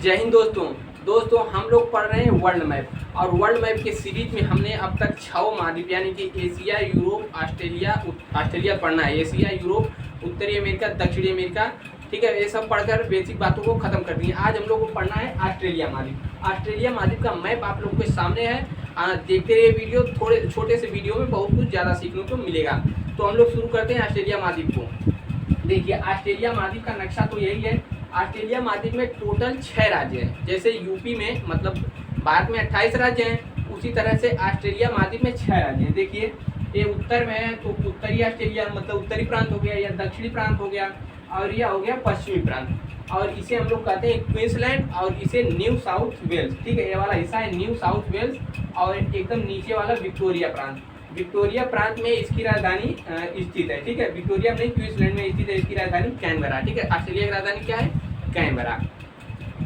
जय हिंद दोस्तों हम लोग पढ़ रहे हैं वर्ल्ड मैप। और वर्ल्ड मैप के सीरीज में हमने अब तक 6 महाद्वीप यानी कि एशिया, यूरोप, ऑस्ट्रेलिया पढ़ना है। एशिया, यूरोप, उत्तरी अमेरिका, दक्षिणी अमेरिका, ठीक है, ये सब पढ़कर बेसिक बातों को खत्म कर दिए। आज हम लोग को पढ़ना है ऑस्ट्रेलिया महाद्वीप। ऑस्ट्रेलिया महाद्वीप का मैप आप लोगों के सामने है, देखते रहिए वीडियो। थोड़े छोटे से वीडियो में बहुत कुछ ज़्यादा सीखने को मिलेगा। तो हम लोग शुरू करते हैं ऑस्ट्रेलिया महाद्वीप को। देखिए, ऑस्ट्रेलिया महाद्वीप का नक्शा तो यही है। ऑस्ट्रेलिया महाद्वीप में टोटल 6 राज्य हैं। जैसे यूपी में, मतलब भारत में 28 राज्य हैं, उसी तरह से ऑस्ट्रेलिया महाद्वीप में 6 राज्य हैं। देखिए, ये उत्तर में है तो उत्तरी ऑस्ट्रेलिया मतलब उत्तरी प्रांत हो गया, या दक्षिणी प्रांत हो गया, और यह हो गया पश्चिमी प्रांत। और इसे हम लोग कहते हैं क्वींसलैंड, और इसे न्यू साउथ वेल्स, ठीक है, ये वाला हिस्सा है न्यू साउथ वेल्स। और एकदम नीचे वाला विक्टोरिया प्रांत। विक्टोरिया प्रांत में इसकी राजधानी स्थित है, ठीक है। विक्टोरिया में क्वींसलैंड में स्थित है, इसकी राजधानी कैनबरा, ठीक है। ऑस्ट्रेलिया की राजधानी क्या है? कैनबरा।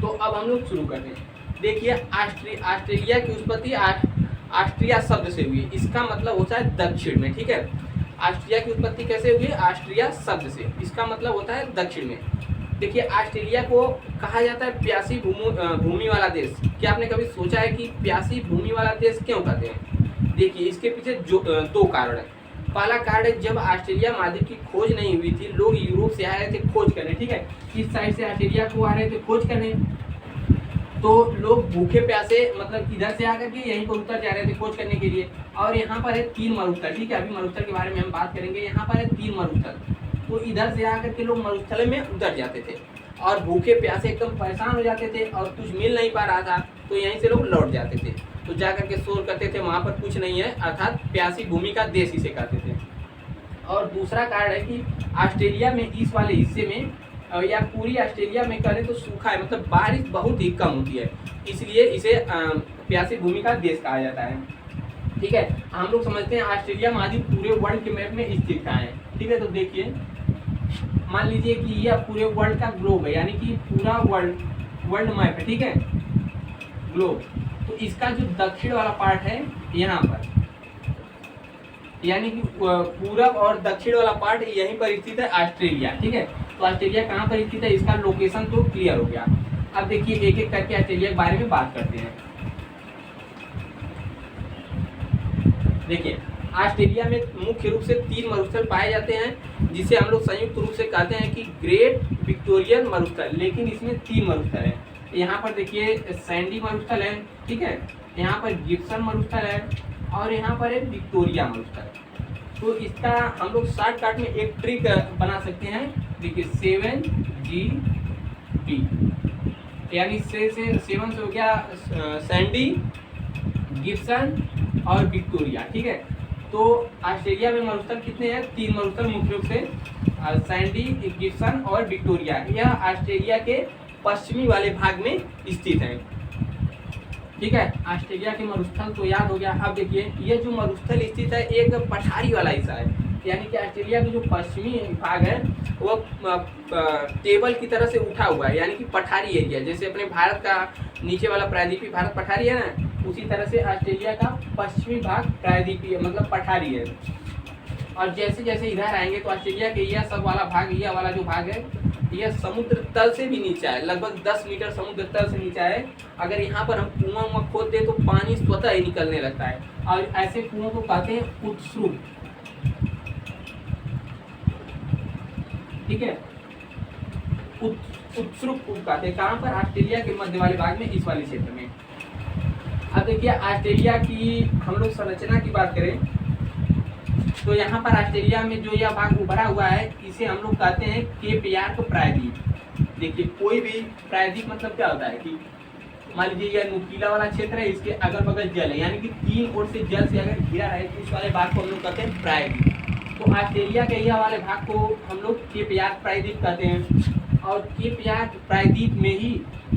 तो अब हम लोग शुरू करते हैं। देखिए, ऑस्ट्रेलिया की उत्पत्ति ऑस्ट्रिया शब्द से हुई है। इसका मतलब होता है दक्षिण में, ठीक है। ऑस्ट्रिया की उत्पत्ति कैसे हुई है? ऑस्ट्रिया शब्द से। इसका मतलब होता है दक्षिण में। देखिए, ऑस्ट्रेलिया को कहा जाता है प्यासी भूमि वाला देश। क्या आपने कभी सोचा है कि प्यासी भूमि वाला देश क्यों कहते हैं? देखिए, इसके पीछे दो कारण है। पहला कारण है, जब ऑस्ट्रेलिया महाद्वीप की खोज नहीं हुई थी, लोग यूरोप से आए थे खोज करने, ठीक है। इस साइड से ऑस्ट्रेलिया को आ रहे थे खोज करने, तो लोग भूखे प्यासे मतलब इधर से आकर के यहीं पर उतर जा रहे थे खोज करने के लिए। और यहाँ पर है 3 मरुस्थल, ठीक है। अभी मरुस्थल के बारे में हम बात करेंगे। यहाँ पर है 3 मरुस्थल, तो इधर से आकर के लोग मरुस्थल में उतर जाते थे और भूखे प्यासे एकदम परेशान हो जाते थे और कुछ मिल नहीं पा रहा था, तो यहीं से लोग लौट जाते थे। तो जा करके शोर करते थे वहाँ पर कुछ नहीं है, अर्थात प्यासी भूमि का देश इसे कहते थे। और दूसरा कारण है कि ऑस्ट्रेलिया में इस वाले हिस्से में या पूरी ऑस्ट्रेलिया में करें तो सूखा है, मतलब बारिश बहुत ही कम होती है, इसलिए इसे प्यासी भूमि का देश कहा जाता है, ठीक है। हम लोग समझते हैं ऑस्ट्रेलिया महाद्वीप पूरे वर्ल्ड के मैप में स्थित कहाँ है, ठीक है। तो देखिए, मान लीजिए कि यह पूरे वर्ल्ड का ग्लोब है, यानी कि पूरा वर्ल्ड मैप है, ठीक है, ग्लोब। तो इसका जो दक्षिण वाला पार्ट है यहाँ पर, यानी कि पूरब और दक्षिण वाला पार्ट यहीं पर स्थित है ऑस्ट्रेलिया, ठीक है। तो ऑस्ट्रेलिया कहाँ पर स्थित है, इसका लोकेशन तो क्लियर हो गया। अब देखिए, एक एक करके ऑस्ट्रेलिया के बारे में बात करते हैं। देखिए, ऑस्ट्रेलिया में मुख्य रूप से 3 मरुस्थल पाए जाते हैं, जिसे हम लोग संयुक्त रूप से कहते हैं कि ग्रेट विक्टोरियन मरुस्थल। लेकिन इसमें 3 मरुस्थल है। यहाँ पर देखिए सैंडी मरुस्थल है, ठीक है, यहाँ पर गिब्सन मरुस्थल है, और यहाँ पर है विक्टोरिया मरुस्थल। तो इसका हम लोग शॉर्टकट में एक ट्रिक बना सकते हैं। देखिए, 7GB, यानी 7 से हो गया सैंडी, गिब्सन और विक्टोरिया, ठीक है। तो ऑस्ट्रेलिया में मरुस्थल कितने हैं? 3 मरुस्थल मुख्य रूप से, सैंडी, गिब्सन और विक्टोरिया। यह ऑस्ट्रेलिया के पश्चिमी वाले भाग में स्थित है, ठीक है। ऑस्ट्रेलिया के मरुस्थल तो याद हो गया। अब देखिए, ये जो मरुस्थल स्थित है एक पठारी वाला हिस्सा है, यानी कि ऑस्ट्रेलिया का जो पश्चिमी भाग है वो टेबल की तरह से उठा हुआ है, यानी कि पठारी एरिया। जैसे अपने भारत का नीचे वाला प्रायद्वीपीय भारत पठारी है ना, उसी तरह से ऑस्ट्रेलिया का पश्चिमी भाग प्रायद्वीपीय मतलब पठारी है। और जैसे जैसे इधर आएंगे तो ऑस्ट्रेलिया के यह सब वाला भाग, यह वाला जो भाग है, यह समुद्र तल से भी नीचा है, लगभग 10 मीटर समुद्र तल से नीचा है। अगर यहाँ पर हम कुआं खोद दे तो पानी स्वतः ही निकलने लगता है, और ऐसे कुओं को कहते हैं उत्सुक, ठीक है। उत्सुक कूप कहते हैं। कहाँ पर? ऑस्ट्रेलिया के मध्य वाले भाग में, इस वाले क्षेत्र में। अब देखिए, ऑस्ट्रेलिया की हम लोग संरचना की बात करें तो यहाँ पर ऑस्ट्रेलिया में जो यह भाग उभरा हुआ है, इसे हम लोग कहते हैं केप यार्क प्रायद्वीप। देखिए, कोई भी प्रायद्वीप मतलब क्या होता है कि मान लीजिए यह नुकीला वाला क्षेत्र है, इसके अगल बगल जल है, यानी कि 3 ओर से जल से अगर घिरा रहे तो इस वाले भाग को हम लोग कहते हैं प्रायद्वीप। तो ऑस्ट्रेलिया के यह वाले भाग को हम लोग केप यार्क प्रायद्वीप कहते हैं। और केप यार्क प्रायद्वीप में ही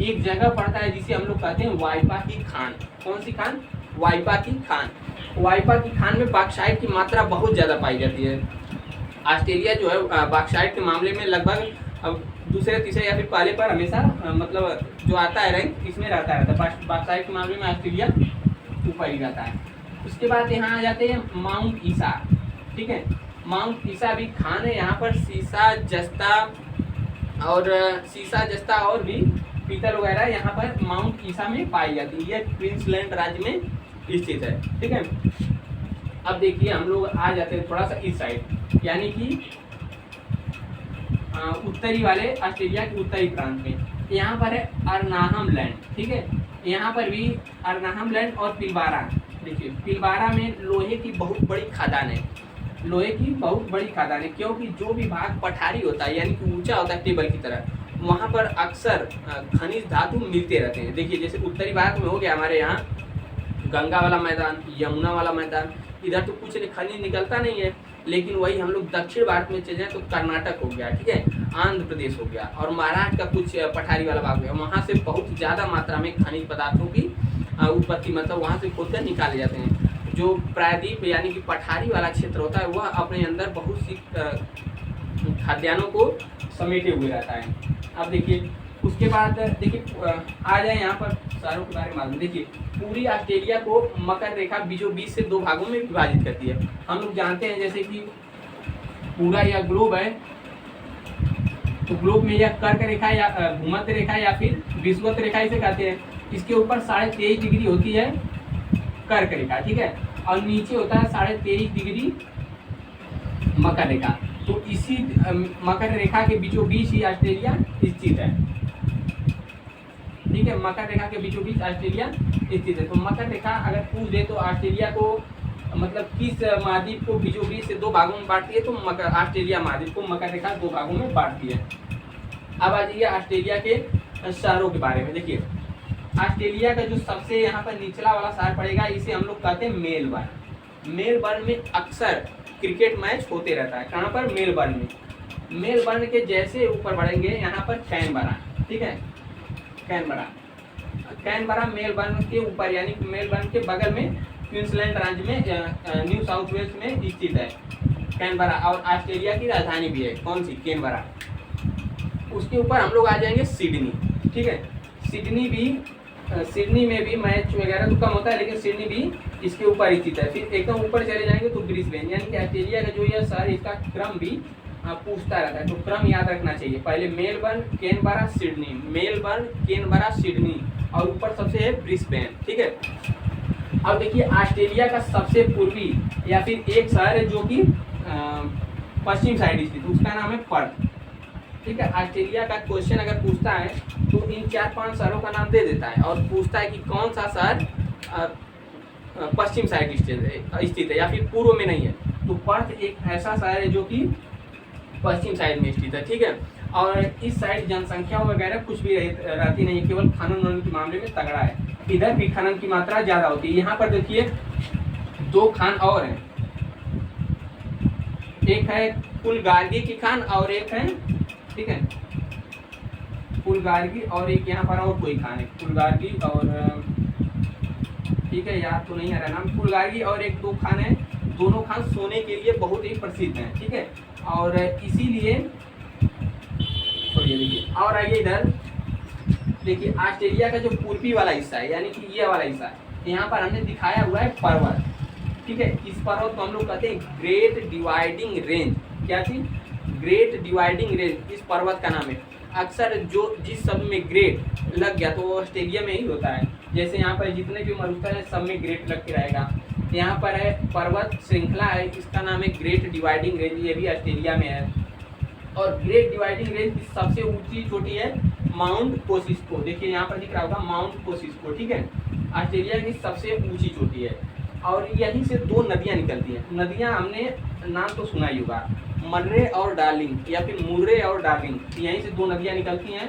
एक जगह पड़ता है जिसे हम लोग कहते हैं वाइपा की खान। कौन सी खान? वाइपा की खान। वाइपा की खान में बॉक्साइट की मात्रा बहुत ज़्यादा पाई जाती है। ऑस्ट्रेलिया जो है बॉक्साइट के मामले में लगभग अब दूसरे, तीसरे या फिर पहले पर हमेशा मतलब जो आता है रैंक, इसमें रहता है। बॉक्साइट के मामले में ऑस्ट्रेलिया ऊपर ही रहता है। उसके बाद यहाँ आ जाते हैं माउंट ईसा, ठीक है। माउंट ईसा भी खान है। यहाँ पर सीसा जस्ता और भी पीतल वगैरह यहाँ पर माउंट ईसा में पाई जाती है। ये क्वींसलैंड राज्य में स्थित है। ठीक है, अब देखिए हम लोग आ जाते हैं थोड़ा सा इस साइड, यानी कि उत्तरी वाले ऑस्ट्रेलिया के उत्तरी प्रांत में। यहाँ पर है अर्नाहम लैंड। ठीक है, यहाँ पर भी अर्नाहम लैंड और पिलबारा। देखिए पिलबारा में लोहे की बहुत बड़ी खदान है, लोहे की बहुत बड़ी खदान है, क्योंकि जो भी भाग पठारी होता है यानी कि ऊंचा होता है टेबल की तरह, वहाँ पर अक्सर खनिज धातु मिलते रहते हैं। देखिए जैसे उत्तरी भाग में हो गया हमारे यहाँ गंगा वाला मैदान, यमुना वाला मैदान, इधर तो कुछ खनिज निकलता नहीं है। लेकिन वही हम लोग दक्षिण भारत में चले जाए तो कर्नाटक हो गया, ठीक है, आंध्र प्रदेश हो गया और महाराष्ट्र का कुछ पठारी वाला भाग हो गया, वहाँ से बहुत ज़्यादा मात्रा में खनिज पदार्थों की उत्पत्ति मतलब वहाँ से खोदकर निकाले जाते हैं। जो प्रायद्वीप यानी कि पठारी वाला क्षेत्र होता है वह अपने अंदर बहुत सी खाद्यान्नों को समेटे हुए रहता है। अब देखिए उसके बाद देखिए आ जाए यहाँ पर शहरों के बारे में मालूम। देखिए पूरी ऑस्ट्रेलिया को मकर रेखा बीचों बीच से 2 भागों में विभाजित करती है। हम लोग जानते हैं जैसे कि पूरा यह ग्लोब है, तो ग्लोब में यह कर्क रेखा या भूमध्य रेखा या फिर विषुवत रेखा इसे कहते हैं। इसके ऊपर 23.5 डिग्री होती है कर्क रेखा, ठीक है, और नीचे होता है 23.5 डिग्री मकर रेखा। तो इसी मकर रेखा के बीचों बीच ही ऑस्ट्रेलिया स्थित है। ठीक है, मकर रेखा के बीचों बीच ऑस्ट्रेलिया स्थित है। तो मकर रेखा अगर पूछ दे तो ऑस्ट्रेलिया को मतलब किस महाद्वीप को बीचों बीच से 2 भागों में बांटती है, तो मकर ऑस्ट्रेलिया महाद्वीप को मकर रेखा 2 भागों में बांटती है। अब आ जाइए ऑस्ट्रेलिया के शहरों के बारे में। देखिए ऑस्ट्रेलिया का जो सबसे यहाँ पर निचला वाला शहर पड़ेगा, इसे हम लोग कहते हैं मेलबर्न। मेलबर्न में अक्सर क्रिकेट मैच होते रहता है। कहाँ पर? मेलबर्न में। मेलबर्न के जैसे ऊपर बढ़ेंगे यहाँ पर कैनबरा, ठीक है, कैनबरा मेलबर्न के ऊपर यानी मेलबर्न के बगल में क्वींसलैंड राज्य में न्यू साउथ वेल्स में स्थित है कैनबरा, और ऑस्ट्रेलिया की राजधानी भी है। कौन सी? कैनबरा। उसके ऊपर हम लोग आ जाएंगे सिडनी, ठीक है, सिडनी में भी मैच वगैरह तो कम होता है, लेकिन सिडनी भी इसके ऊपर स्थित है। फिर एकदम ऊपर चले जाएंगे तो ब्रिस्बेन, यानी कि ऑस्ट्रेलिया का जो यह शहर, इसका क्रम भी पूछता रहता है, तो क्रम याद रखना चाहिए। पहले Melbourne, Canberra, Sydney, Melbourne, Canberra, Sydney, और ऊपर सबसे है ब्रिस्बेन, ठीक है। अब देखिए ऑस्ट्रेलिया का सबसे पूर्वी या फिर एक शहर है जो कि पश्चिम साइड स्थित, उसका नाम है पर्थ, ठीक है। ऑस्ट्रेलिया का क्वेश्चन अगर पूछता है तो इन 4-5 शहरों का नाम दे देता है और पूछता है कि कौन सा शहर पश्चिम साइड स्थित है या फिर पूर्व में नहीं है, तो पर्थ एक ऐसा शहर है जो कि पश्चिम साइड में स्थित है, ठीक है। और इस साइड जनसंख्या वगैरह कुछ भी रहती नहीं, केवल खनन के मामले में तगड़ा है। इधर भी खनन की मात्रा ज़्यादा होती है। यहाँ पर देखिए 2 खान और हैं, एक है पुलगार्गी की खान और एक है, ठीक है, पुलगार्गी, और एक यहाँ पर और कोई खान है, पुलगार्गी और, ठीक है, याद तो नहीं आ रहा नाम, पुलगार्गी और एक 2 खान है। दोनों खान सोने के लिए बहुत ही प्रसिद्ध हैं, ठीक है, और इसीलिए देखिए और आइए इधर देखिए ऑस्ट्रेलिया का जो पूर्वी वाला हिस्सा है यानी कि ये वाला हिस्सा, यहाँ पर हमने दिखाया हुआ है पर्वत, ठीक है। इस पर्वत को हम लोग कहते हैं ग्रेट डिवाइडिंग रेंज। क्या चीज? ग्रेट डिवाइडिंग रेंज इस पर्वत का नाम है। अक्सर जो जिस सब में ग्रेट लग गया तो वो ऑस्ट्रेलिया में ही होता है। जैसे यहाँ पर जितने भी मरुस्थल है सब में ग्रेट लग के रहेगा। यहाँ पर है पर्वत श्रृंखला है, इसका नाम है ग्रेट डिवाइडिंग रेंज, ये भी ऑस्ट्रेलिया में है। और ग्रेट डिवाइडिंग रेंज की सबसे ऊंची चोटी है माउंट कोसिस्को। देखिए यहाँ पर दिख रहा होगा माउंट कोसिस्को, ठीक है, ऑस्ट्रेलिया की सबसे ऊंची चोटी है। और यहीं से 2 नदियाँ निकलती हैं। नदियाँ हमने नाम तो सुना ही होगा, मर्रे और डार्लिंग या फिर मुर्रे और डार्लिंग, यहीं से 2 नदियाँ निकलती हैं।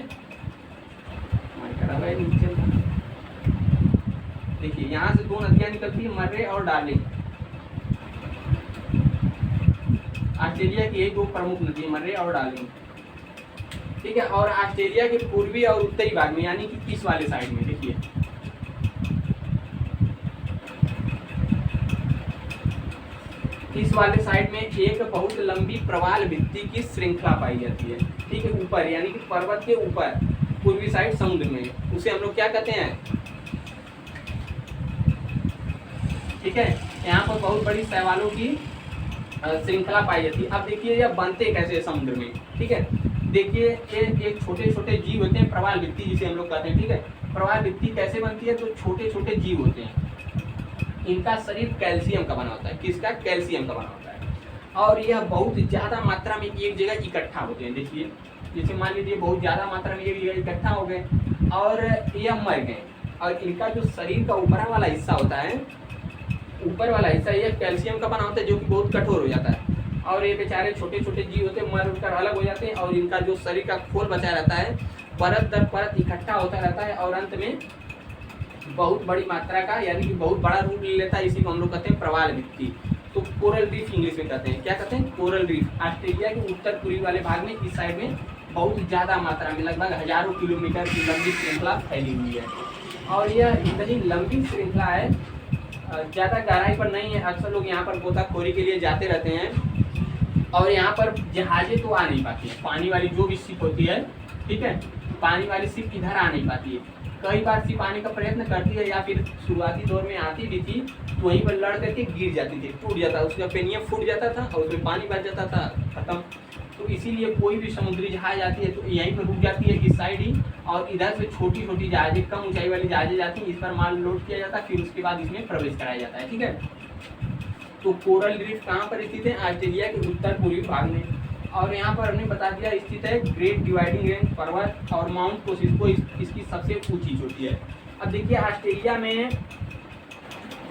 देखिए यहाँ से 2 नदियाँ निकलती हैं, मर्रे और डार्लिंग। ऑस्ट्रेलिया की यही 2 प्रमुख नदी, मर्रे और डार्लिंग, ठीक है। और ऑस्ट्रेलिया के पूर्वी और उत्तरी भाग में यानी कि इस वाले साइड में देखिए इस वाले साइड में एक बहुत लंबी प्रवाल भित्ति की श्रृंखला पाई जाती है, ठीक है, ऊपर यानी कि पर्वत के ऊपर पूर्वी साइड समुद्र में, उसे हम लोग क्या कहते हैं, ठीक है। यहाँ पर बहुत बड़ी शैवालों की श्रृंखला पाई जाती है। अब देखिए यह बनते कैसे समुद्र में, ठीक है। देखिए ये एक छोटे छोटे जीव होते हैं, प्रवाल भित्ति जिसे हम लोग कहते हैं, ठीक है। प्रवाल भित्ति कैसे बनती है, तो छोटे छोटे जीव होते हैं, इनका शरीर कैल्शियम का बना होता है। किसका? कैल्शियम का बना होता है। और यह बहुत ज़्यादा मात्रा में एक जगह इकट्ठा होते हैं। देखिए जैसे मान लीजिए बहुत ज़्यादा मात्रा में एक जगह इकट्ठा हो गए और यह मर गए, और इनका जो शरीर का ऊपर वाला हिस्सा होता है, ऊपर वाला हिस्सा यह कैल्शियम का बना होता है, जो कि बहुत कठोर हो जाता है। और ये बेचारे छोटे छोटे जीव होते हैं, मर उठकर अलग हो जाते हैं, और इनका जो शरीर का खोल बचा रहता है परत दर परत इकट्ठा होता रहता है, और अंत में बहुत बड़ी मात्रा का यानी कि बहुत बड़ा रूप ले लेता है। इसी को हम लोग कहते हैं प्रवाल भित्ति। तो कोरल रीफ इंग्लिश में कहते हैं। क्या कहते हैं? Coral reef. ऑस्ट्रेलिया के उत्तर पूर्वी वाले भाग में इस साइड में बहुत ज़्यादा मात्रा में लगभग हजारों किलोमीटर की लंबी श्रृंखला फैली हुई है। और यह इतनी लंबी श्रृंखला है, ज़्यादा गहराई पर नहीं है। अक्सर लोग यहाँ पर गोताखोरी के लिए जाते रहते हैं, और यहाँ पर जहाजें तो आ नहीं पाती है। पानी वाली जो भी शिप होती है, ठीक है, पानी वाली शिप इधर आ नहीं पाती है। कई बार शिप आने का प्रयत्न करती है, या फिर शुरुआती दौर में आती भी थी तो वहीं पर लड़ करके गिर जाती थी, टूट जाता, उसका पेनिया फूट जाता था और उसमें पानी बच जाता था, खत्म। तो इसीलिए कोई भी समुद्री जहाज आती है तो यहीं पर रुक जाती है इस साइड ही, और इधर से छोटी छोटी जहाजें, कम ऊंचाई वाली जहाजें जाती हैं, इस पर माल लोड किया जाता है, फिर उसके बाद इसमें प्रवेश कराया जाता है, ठीक है। तो कोरल रीफ कहाँ पर स्थित है? ऑस्ट्रेलिया के उत्तर पूर्वी भाग में। और यहाँ पर हमने बता दिया स्थित है ग्रेट डिवाइडिंग रेंज पर्वत और माउंट कोसिस्को इसकी सबसे ऊंची चोटी है। अब देखिए ऑस्ट्रेलिया में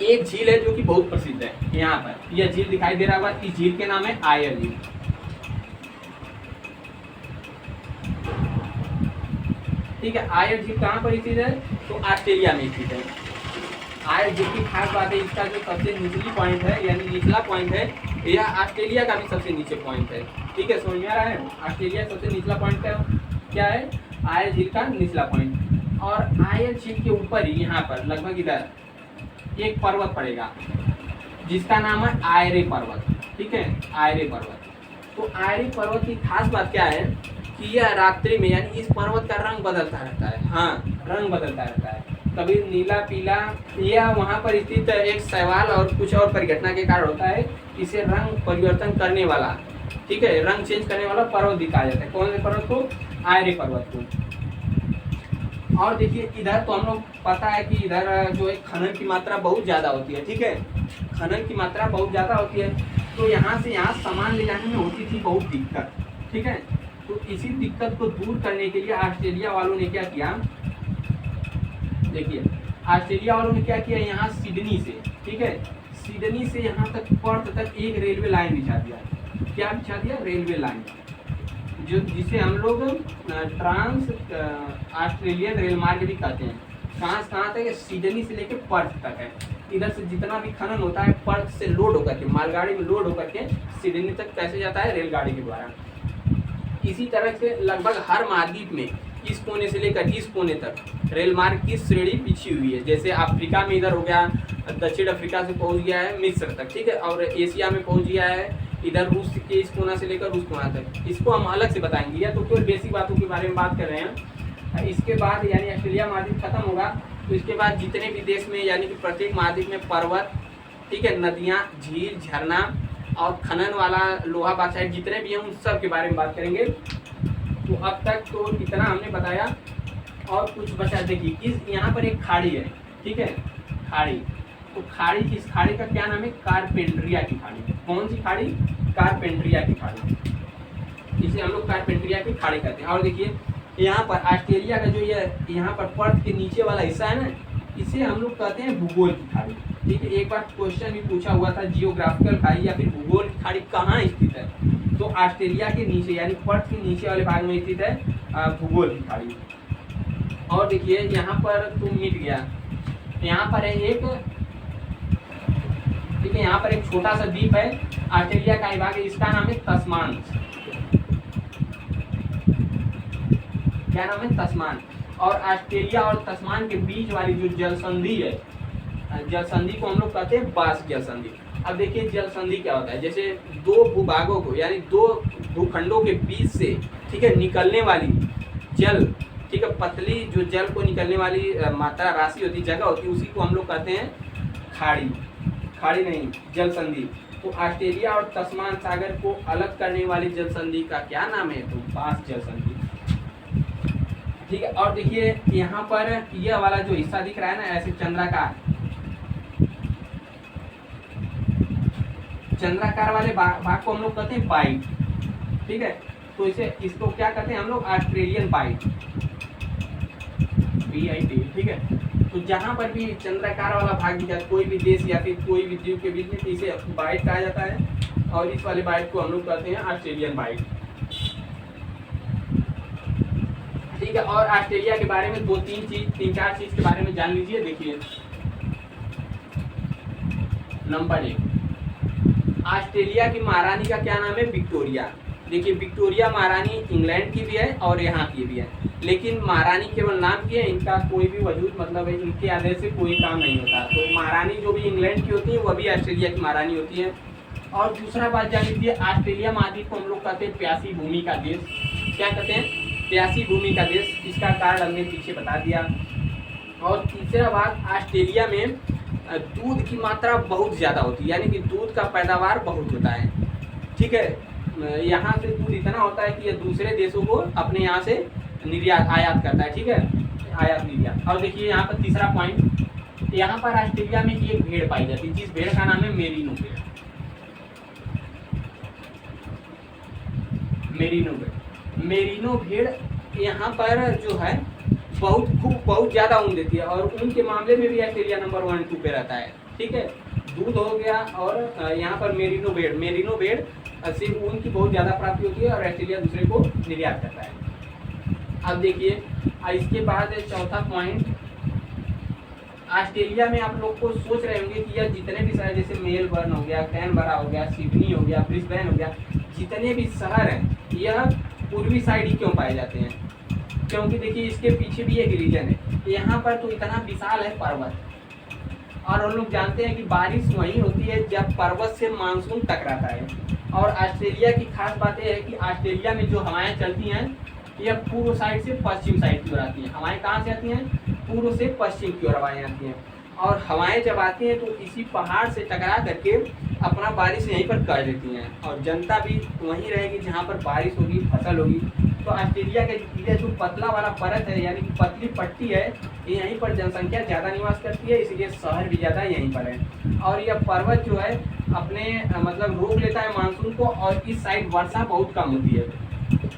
एक झील है जो कि बहुत प्रसिद्ध है। यहाँ पर यह झील दिखाई दे रहा होगा, इस झील के नाम है आयर झील, ठीक है। आयर झील कहाँ पर स्थित है? तो ऑस्ट्रेलिया में स्थित है। आयर झील की खास बात है इसका जो सबसे निचली पॉइंट है, यानी निचला पॉइंट है, यह ऑस्ट्रेलिया का भी सबसे नीचे पॉइंट है, ठीक है। समझ में आ रहा है? ऑस्ट्रेलिया सबसे निचला पॉइंट क्या है? आयर झील का निचला पॉइंट। और आयर झील के ऊपर ही यहाँ पर लगभग इधर एक पर्वत पड़ेगा जिसका नाम है आयरे पर्वत, ठीक है, आयरे पर्वत। तो आयरे पर्वत की खास बात क्या है कि यह रात्रि में, यानी इस पर्वत का रंग बदलता रहता है। हाँ, रंग बदलता रहता है, कभी नीला पीला। यह वहाँ पर स्थित एक शैवाल और कुछ और परिघटना के कारण होता है, इसे रंग परिवर्तन करने वाला, ठीक है, रंग चेंज करने वाला पर्वत दिखाया जाता है। कौन से पर्वत को? आयरे पर्वत को। और देखिए इधर तो हम लोग पता है कि इधर जो है खनन की मात्रा बहुत ज़्यादा होती है, ठीक है, खनन की मात्रा बहुत ज़्यादा होती है। तो यहाँ से यहाँ सामान ले जाने में होती थी बहुत दिक्कत, ठीक है। तो इसी दिक्कत को दूर करने के लिए ऑस्ट्रेलिया वालों ने क्या किया? देखिए ऑस्ट्रेलिया वालों ने क्या किया, यहाँ सिडनी से, ठीक है, सिडनी से यहाँ तक पर्थ तक एक रेलवे लाइन बिछा दिया। क्या बिछा दिया? रेलवे लाइन, जो जिसे हम लोग ट्रांस ऑस्ट्रेलियन रेल मार्ग भी कहते हैं। कहाँ तक? सिडनी से लेकर पर्थ तक है। इधर से जितना भी खनन होता है पर्थ से लोड होकर के, मालगाड़ी में लोड होकर के सिडनी तक कैसे जाता है? रेलगाड़ी के द्वारा। इसी तरह से लगभग हर महाद्वीप में इस कोने से लेकर इस कोने तक रेल मार्ग की श्रेणी बिछी हुई है। जैसे अफ्रीका में इधर हो गया, दक्षिण अफ्रीका से पहुंच गया है मिस्र तक, ठीक है, और एशिया में पहुंच गया है इधर रूस के इस कोना से लेकर उस कोना तक। इसको हम अलग से बताएंगे, या तो केवल बेसिक बातों के बारे में बात कर रहे हैं। इसके बाद यानी ऑस्ट्रेलिया महाद्वीप खत्म होगा तो इसके बाद जितने भी देश में, यानी कि प्रत्येक महाद्वीप में पर्वत, ठीक है, नदियाँ, झील, झरना और खनन वाला लोहा बॉक्साइट जितने भी हैं उन सब के बारे में बात करेंगे। तो अब तक तो इतना हमने बताया, और कुछ बचा। देखिए इस यहाँ पर एक खाड़ी है, ठीक है, खाड़ी। तो खाड़ी, इस खाड़ी का क्या नाम है? कारपेंट्रिया की खाड़ी। कौन सी खाड़ी? कारपेंट्रिया की खाड़ी, इसे हम लोग कारपेंट्रिया की खाड़ी कहते हैं। और देखिए यहाँ पर ऑस्ट्रेलिया का जो ये यहाँ पर पर्थ के नीचे वाला हिस्सा है ना, इसे हम लोग कहते हैं भूगोल की खाड़ी, ठीक है। एक बार क्वेश्चन भी पूछा हुआ था, जियोग्राफिकल खाड़ी या फिर भूगोल की खाड़ी कहाँ स्थित है? तो ऑस्ट्रेलिया के नीचे, यानी पर्थ के नीचे वाले भाग में स्थित है भूगोल की खाड़ी। और देखिए यहाँ पर तो मिट गया, यहाँ पर है एक, ठीक है, यहाँ पर एक छोटा सा द्वीप है ऑस्ट्रेलिया का भाग है, इसका नाम है तस्मान। क्या नाम है? तस्मान। और ऑस्ट्रेलिया और तस्मान के बीच वाली जो जल संधि है, जल संधि को हम लोग कहते हैं बास जल संधि। अब देखिए जल संधि क्या होता है, जैसे दो भूभागों को, यानी दो भूखंडों के बीच से, ठीक है, निकलने वाली जल, ठीक है, पतली जो जल को निकलने वाली मात्रा राशि होती, जगह होती, उसी को हम लोग कहते हैं खाड़ी। खाड़ी नहीं, जल संधि। तो ऑस्ट्रेलिया और तस्मान सागर को अलग करने वाली जल संधि का क्या नाम है? तो बास जल संधि। ठीक है, और देखिए यहाँ पर यह वाला जो हिस्सा दिख रहा है ना, ऐसे चंद्राकार वाले भाग को हम लोग कहते हैं बाइट। ठीक है, तो इसको क्या कहते हैं हम लोग? Australian byte, BIT। ठीक है, तो जहां पर भी चंद्राकार वाला भाग दिखा, कोई भी देश या फिर कोई भी द्वीप के बीच में, तो इसे बाइट कहा जाता है, और इस वाले बाइट को हम लोग कहते हैं ऑस्ट्रेलियन बाइट। ठीक है, और ऑस्ट्रेलिया के बारे में तीन चार चीज के बारे में जान लीजिए। देखिए, नंबर 1, ऑस्ट्रेलिया की महारानी का क्या नाम है? विक्टोरिया। देखिए, विक्टोरिया महारानी इंग्लैंड की भी है और यहाँ की भी है, लेकिन महारानी केवल नाम की है, इनका कोई भी वजूद मतलब है, इनके आदेश से कोई काम नहीं होता। तो महारानी जो भी इंग्लैंड की होती है वह भी ऑस्ट्रेलिया की महारानी होती है। और दूसरा बात जान लीजिए, ऑस्ट्रेलिया महाद्वीप को हम लोग कहते हैं प्यासी भूमि का देश। क्या कहते हैं? प्यासी भूमि का देश। इसका कारण हमने पीछे बता दिया। और तीसरा बात, ऑस्ट्रेलिया में दूध की मात्रा बहुत ज़्यादा होती है, यानी कि दूध का पैदावार बहुत होता है। ठीक है, यहाँ से दूध इतना होता है कि यह दूसरे देशों को अपने यहाँ से आयात करता है। ठीक है, आयात निर्यात। और देखिए यहाँ पर तीसरा पॉइंट, यहाँ पर ऑस्ट्रेलिया में एक भेड़ पाई जाती है, जिस भेड़ का नाम है मेरिनो भेड़। मेरिनो भेड़ यहाँ पर जो है बहुत ज़्यादा ऊन देती है, और ऊन के मामले में भी ऑस्ट्रेलिया नंबर 1 2 पे रहता है। ठीक है, दूध हो गया, और यहाँ पर मेरिनो भेड़ से ऊन की बहुत ज़्यादा प्राप्ति होती है, और ऑस्ट्रेलिया दूसरे को निर्यात करता है। अब देखिए, इसके बाद चौथा पॉइंट, ऑस्ट्रेलिया में आप लोग को सोच रहे होंगे कि यह जितने भी शहर, जैसे मेलबर्न हो गया, कैनबरा हो गया, सिडनी हो गया, ब्रिस्बेन हो गया, जितने भी शहर हैं यह पूर्वी साइड ही क्यों पाए जाते हैं? क्योंकि देखिए इसके पीछे भी एक रीजन है। यहाँ पर तो इतना विशाल है पर्वत, और हम लोग जानते हैं कि बारिश वहीं होती है जब पर्वत से मानसून टकराता है। और ऑस्ट्रेलिया की खास बात यह है कि ऑस्ट्रेलिया में जो हवाएं चलती हैं यह पूर्व साइड से पश्चिम साइड की ओर आती हैं। हवाएं कहाँ से आती हैं? पूर्व से पश्चिम की ओर हवाएं आती हैं, और हवाएं जब आती हैं तो इसी पहाड़ से टकरा करके अपना बारिश यहीं पर कर देती हैं, और जनता भी वहीं रहेगी जहाँ पर बारिश होगी, फसल होगी। तो ऑस्ट्रेलिया के जो पतला वाला परत है, यानी कि पतली पट्टी है, यहीं पर जनसंख्या ज़्यादा निवास करती है, इसलिए शहर भी ज़्यादा यहीं पर है। और यह पर्वत जो है अपने मतलब रोक लेता है मानसून को, और इस साइड वर्षा बहुत कम होती है,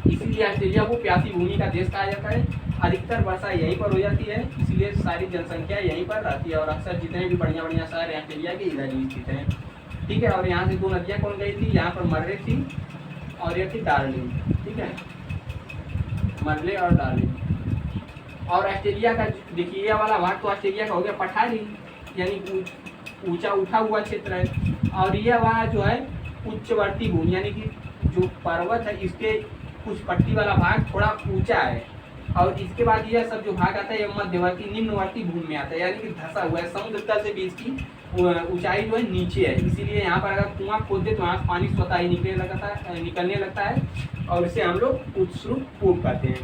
इसीलिए ऑस्ट्रेलिया को प्यासी भूमि का देश कहा जाता है। अधिकतर वर्षा यहीं पर हो जाती है, इसलिए सारी जनसंख्या यहीं पर रहती है, और अक्सर जितने भी बढ़िया शहर हैं ऑस्ट्रेलिया के इधर ही स्थित हैं। ठीक है, और यहाँ से 2 नदियाँ कौन गई थी? यहाँ पर मर्रे थी और ये थी डार्लिंग। ठीक है, मर्ले और डार्लिंग। और ऑस्ट्रेलिया का देखिए ये वाला भाग तो ऑस्ट्रेलिया का हो गया पठारी, यानी ऊंचा उठा हुआ क्षेत्र है, और यह वाला जो है उच्चवर्ती भूमि, यानी कि जो पर्वत है इसके कुछ पट्टी वाला भाग थोड़ा ऊंचा है, और इसके बाद यह सब जो भाग आता है यह मध्यवर्ती निम्नवर्ती भूमि में आता है, यानी कि धंसा हुआ है, समुद्र तल से भी इसकी ऊंचाई जो है नीचे है। इसीलिए यहाँ पर अगर कुआं खोद दे तो यहाँ पानी स्वतः ही निकलने लगता है, और इसे हम लोग उच्चस्रुत कूप कहते हैं।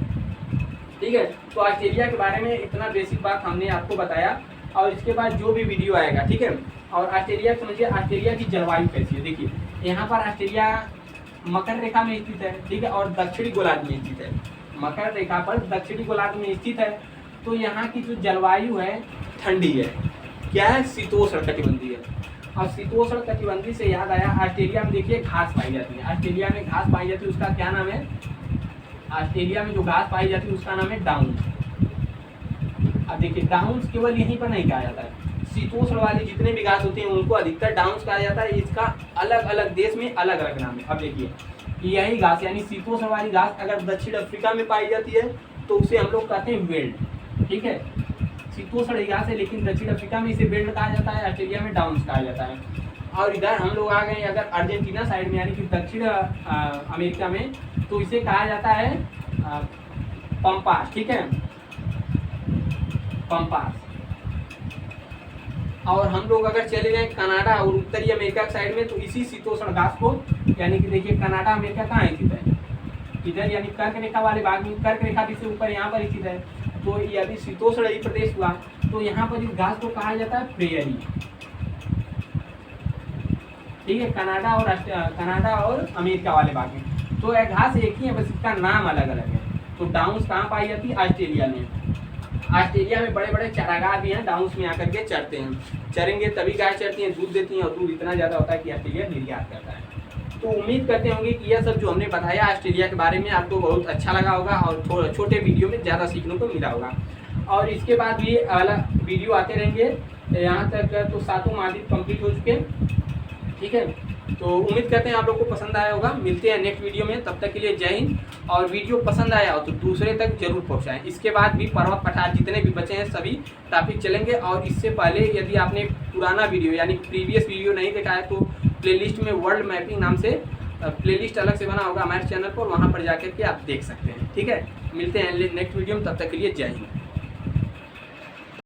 ठीक है, तो ऑस्ट्रेलिया के बारे में इतना बेसिक बात हमने आपको बताया, और इसके बाद जो भी वीडियो आएगा, ठीक है। और ऑस्ट्रेलिया समझिए, ऑस्ट्रेलिया की जलवायु कैसी है। देखिए यहाँ पर ऑस्ट्रेलिया मकर रेखा में स्थित है, ठीक है, और दक्षिणी गोलार्ध में स्थित है। मकर रेखा पर दक्षिणी गोलार्ध में स्थित है, तो यहाँ की जो जलवायु है ठंडी है। क्या है? शीतोष्ण कटिबंधीय है। और शीतोष्ण कटिबंधी से याद आया, ऑस्ट्रेलिया में देखिए घास पाई जाती है। ऑस्ट्रेलिया में घास पाई जाती है, उसका क्या नाम है? ऑस्ट्रेलिया में जो घास पाई जाती है उसका नाम है डाउन। अब देखिए डाउन्स केवल यहीं पर नहीं कहा जाता है, शीतोष्ण वाली जितने भी घास होते हैं उनको अधिकतर डाउन्स कहा जाता है। इसका अलग अलग देश में अलग अलग नाम है। अब देखिए यही घास यानी शीतोष्ण वाली घास अगर दक्षिण अफ्रीका में पाई जाती है तो उसे हम लोग कहते हैं वेल्ड। ठीक है, शीतोष्ण घास है लेकिन दक्षिण अफ्रीका में इसे वेल्ड कहा जाता है, ऑस्ट्रेलिया में डाउन्स कहा जाता है। और इधर हम लोग आ गए अगर अर्जेंटीना साइड में यानी कि दक्षिण अमेरिका में, तो इसे कहा जाता है पंपास। ठीक है, पंपास। और हम लोग अगर चले जाएं कनाडा और उत्तरी अमेरिका के साइड में, तो इसी शीतोष्ण घास को यानी कि देखिए कनाडा अमेरिका कहाँ स्थित है? इधर यानी कर्क रेखा वाले भाग में, कर्क रेखा से ऊपर यहाँ पर स्थित है। तो यदि शीतोष्ण ही प्रदेश हुआ तो यहाँ पर इस घास को कहा जाता है प्रेयरी। ठीक है, कनाडा और अमेरिका वाले भाग में। तो यह घास एक ही है, बस इसका नाम अलग अलग है। तो डाउन्स कहाँ पाई जाती है? ऑस्ट्रेलिया में। ऑस्ट्रेलिया में बड़े बड़े चारागाह भी हैं, डाउन्स में आकर के चरते हैं। चरेंगे तभी गाय चरती हैं, दूध देती हैं, और दूध इतना ज़्यादा होता है कि ऑस्ट्रेलिया निर्यात करता है। तो उम्मीद करते होंगे कि यह सब जो हमने बताया ऑस्ट्रेलिया के बारे में आपको बहुत अच्छा लगा होगा और छोटे वीडियो में ज़्यादा सीखने को मिला होगा। और इसके बाद भी अलग वीडियो आते रहेंगे। यहाँ तक तो 7 महाद्वीप कंप्लीट हो चुके हैं, ठीक है। तो उम्मीद करते हैं आप लोग को पसंद आया होगा। मिलते हैं नेक्स्ट वीडियो में, तब तक के लिए जय हिंद। और वीडियो पसंद आया हो तो दूसरे तक जरूर पहुंचाएं। इसके बाद भी पर्वत पठार जितने भी बचे हैं सभी टॉपिक चलेंगे। और इससे पहले यदि आपने पुराना वीडियो यानी प्रीवियस वीडियो नहीं देखा है तो प्लेलिस्ट में वर्ल्ड मैपिंग नाम से प्लेलिस्ट अलग से बना होगा हमारे चैनल पर, वहाँ पर जाकर के आप देख सकते हैं, ठीक है। मिलते हैं नेक्स्ट वीडियो में, तब तक के लिए जय हिंद।